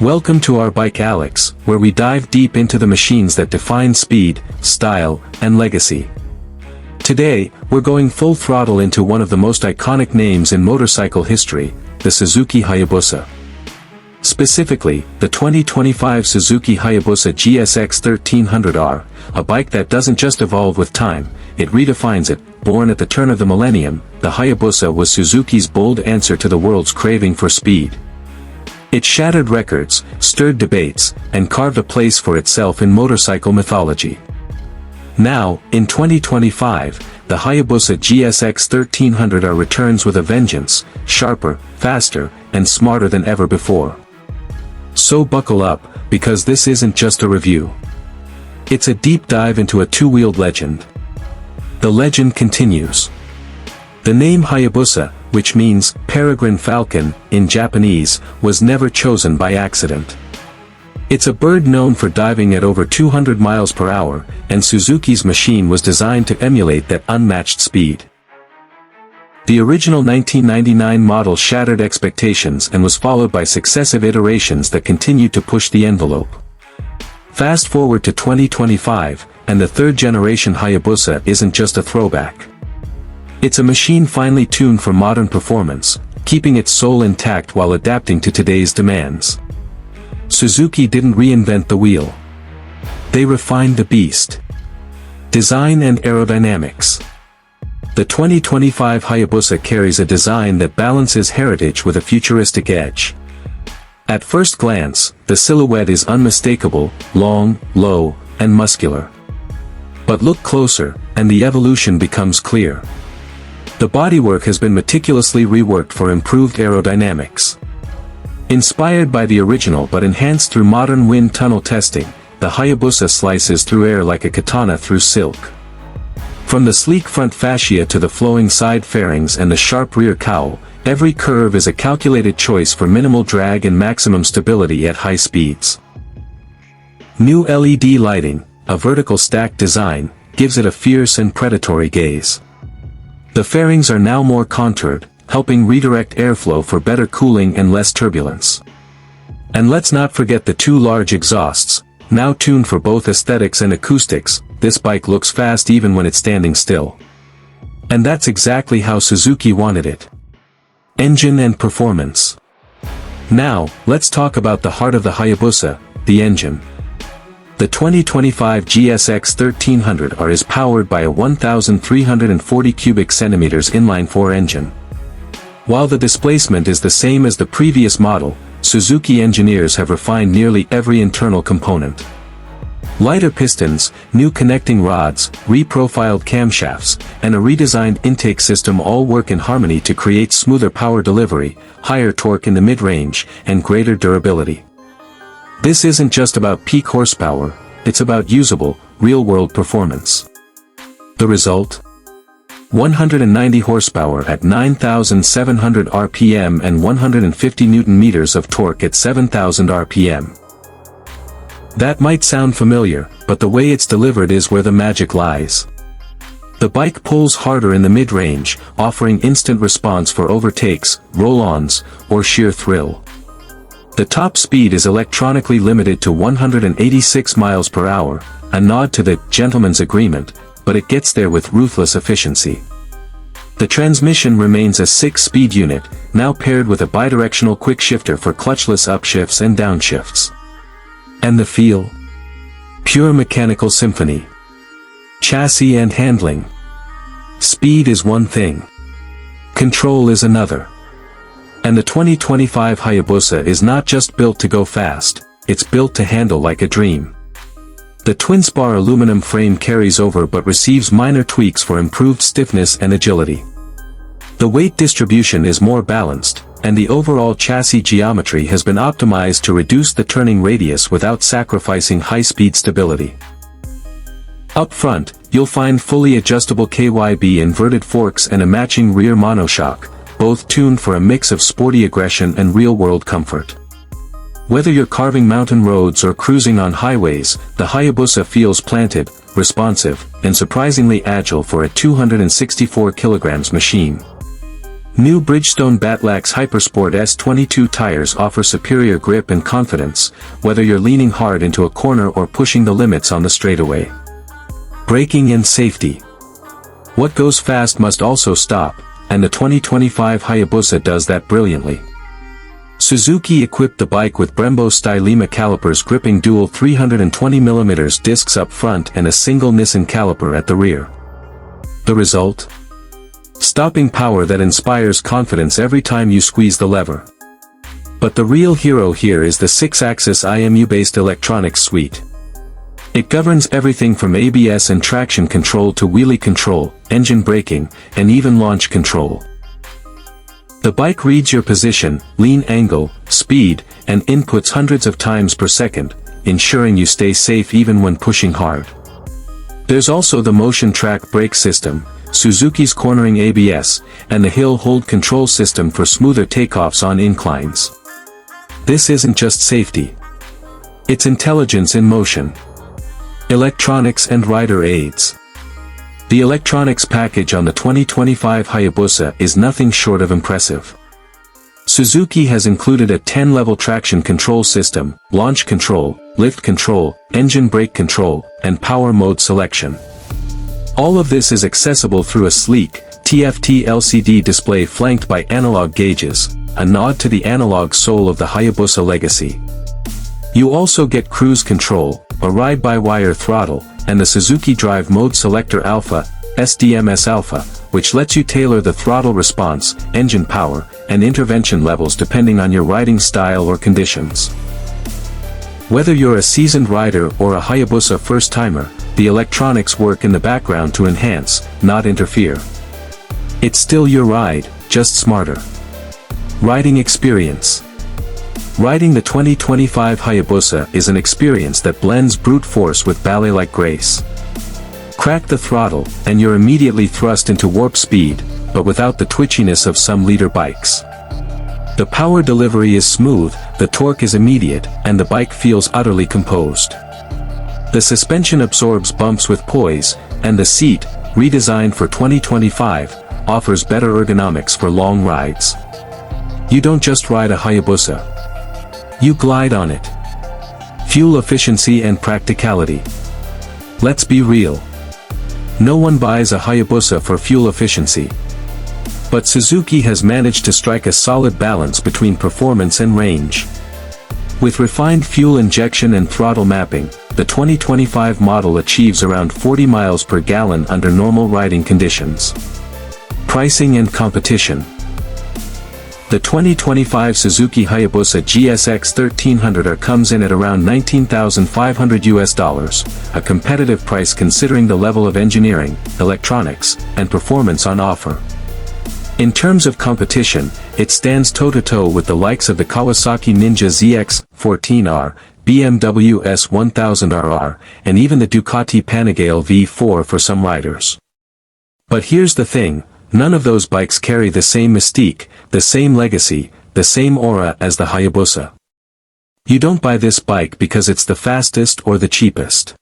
Welcome to our Bike Alex, where we dive deep into the machines that define speed, style, and legacy. Today, we're going full throttle into one of the most iconic names in motorcycle history, the Suzuki Hayabusa. Specifically, the 2025 Suzuki Hayabusa GSX 1300R, a bike that doesn't just evolve with time, it redefines it. Born at the turn of the millennium, the Hayabusa was Suzuki's bold answer to the world's craving for speed. It shattered records, stirred debates, and carved a place for itself in motorcycle mythology. Now, in 2025, the Hayabusa GSX 1300R returns with a vengeance, sharper, faster, and smarter than ever before. So buckle up, because this isn't just a review. It's a deep dive into a two-wheeled legend. The legend continues. The name Hayabusa, which means peregrine falcon in Japanese, was never chosen by accident. It's a bird known for diving at over 200 miles per hour, and Suzuki's machine was designed to emulate that unmatched speed. The original 1999 model shattered expectations and was followed by successive iterations that continued to push the envelope. Fast forward to 2025, and the third-generation Hayabusa isn't just a throwback. It's a machine finely tuned for modern performance, keeping its soul intact while adapting to today's demands. Suzuki didn't reinvent the wheel. They refined the beast. Design and aerodynamics. The 2025 Hayabusa carries a design that balances heritage with a futuristic edge. At first glance, the silhouette is unmistakable, long, low, and muscular. But look closer, and the evolution becomes clear. The bodywork has been meticulously reworked for improved aerodynamics. Inspired by the original but enhanced through modern wind tunnel testing, the Hayabusa slices through air like a katana through silk. From the sleek front fascia to the flowing side fairings and the sharp rear cowl, every curve is a calculated choice for minimal drag and maximum stability at high speeds. New LED lighting, a vertical stack design, gives it a fierce and predatory gaze. The fairings are now more contoured, helping redirect airflow for better cooling and less turbulence. And let's not forget the two large exhausts, now tuned for both aesthetics and acoustics. This bike looks fast even when it's standing still. And that's exactly how Suzuki wanted it. Engine and performance. Now, let's talk about the heart of the Hayabusa, the engine. The 2025 GSX 1300R is powered by a 1,340 cubic centimeters inline-4 engine. While the displacement is the same as the previous model, Suzuki engineers have refined nearly every internal component. Lighter pistons, new connecting rods, reprofiled camshafts, and a redesigned intake system all work in harmony to create smoother power delivery, higher torque in the mid-range, and greater durability. This isn't just about peak horsepower, it's about usable, real-world performance. The result? 190 horsepower at 9,700 RPM and 150 Nm of torque at 7,000 RPM. That might sound familiar, but the way it's delivered is where the magic lies. The bike pulls harder in the mid-range, offering instant response for overtakes, roll-ons, or sheer thrill. The top speed is electronically limited to 186 miles per hour, a nod to the gentleman's agreement, but it gets there with ruthless efficiency. The transmission remains a 6-speed unit, now paired with a bidirectional quick shifter for clutchless upshifts and downshifts. And the feel? Pure mechanical symphony. Chassis and handling. Speed is one thing. Control is another. And the 2025 Hayabusa is not just built to go fast, it's built to handle like a dream. The twin-spar aluminum frame carries over but receives minor tweaks for improved stiffness and agility. The weight distribution is more balanced, and the overall chassis geometry has been optimized to reduce the turning radius without sacrificing high-speed stability. Up front, you'll find fully adjustable KYB inverted forks and a matching rear monoshock, both tuned for a mix of sporty aggression and real-world comfort. Whether you're carving mountain roads or cruising on highways, the Hayabusa feels planted, responsive, and surprisingly agile for a 264 kg machine. New Bridgestone Batlax Hypersport S22 tires offer superior grip and confidence, whether you're leaning hard into a corner or pushing the limits on the straightaway. Braking and safety. What goes fast must also stop, and the 2025 Hayabusa does that brilliantly. Suzuki equipped the bike with Brembo Stylema calipers gripping dual 320mm discs up front and a single Nissan caliper at the rear. The result? Stopping power that inspires confidence every time you squeeze the lever. But the real hero here is the 6-axis IMU-based electronics suite. It governs everything from ABS and traction control to wheelie control, engine braking, and even launch control. The bike reads your position, lean angle, speed, and inputs hundreds of times per second, ensuring you stay safe even when pushing hard. There's also the motion track brake system, Suzuki's cornering ABS, and the hill hold control system for smoother takeoffs on inclines. This isn't just safety. It's intelligence in motion. Electronics and rider aids. The electronics package on the 2025 Hayabusa is nothing short of impressive. Suzuki has included a 10-level traction control system, launch control, lift control, engine brake control, and power mode selection. All of this is accessible through a sleek, TFT LCD display flanked by analog gauges, a nod to the analog soul of the Hayabusa legacy. You also get cruise control, a ride-by-wire throttle, and the Suzuki Drive Mode Selector Alpha, SDMS Alpha, which lets you tailor the throttle response, engine power, and intervention levels depending on your riding style or conditions. Whether you're a seasoned rider or a Hayabusa first-timer, the electronics work in the background to enhance, not interfere. It's still your ride, just smarter. Riding experience. Riding the 2025 Hayabusa is an experience that blends brute force with ballet-like grace. Crack the throttle, and you're immediately thrust into warp speed, but without the twitchiness of some leader bikes. The power delivery is smooth, the torque is immediate, and the bike feels utterly composed. The suspension absorbs bumps with poise, and the seat, redesigned for 2025, offers better ergonomics for long rides. You don't just ride a Hayabusa. You glide on it. Fuel efficiency and practicality. Let's be real. No one buys a Hayabusa for fuel efficiency. But Suzuki has managed to strike a solid balance between performance and range. With refined fuel injection and throttle mapping, the 2025 model achieves around 40 miles per gallon under normal riding conditions. Pricing and competition. The 2025 Suzuki Hayabusa GSX 1300R comes in at around $19,500, a competitive price considering the level of engineering, electronics, and performance on offer. In terms of competition, it stands toe-to-toe with the likes of the Kawasaki Ninja ZX 14R, BMW S1000RR, and even the Ducati Panigale V4 for some riders. But here's the thing, none of those bikes carry the same mystique, the same legacy, the same aura as the Hayabusa. You don't buy this bike because it's the fastest or the cheapest.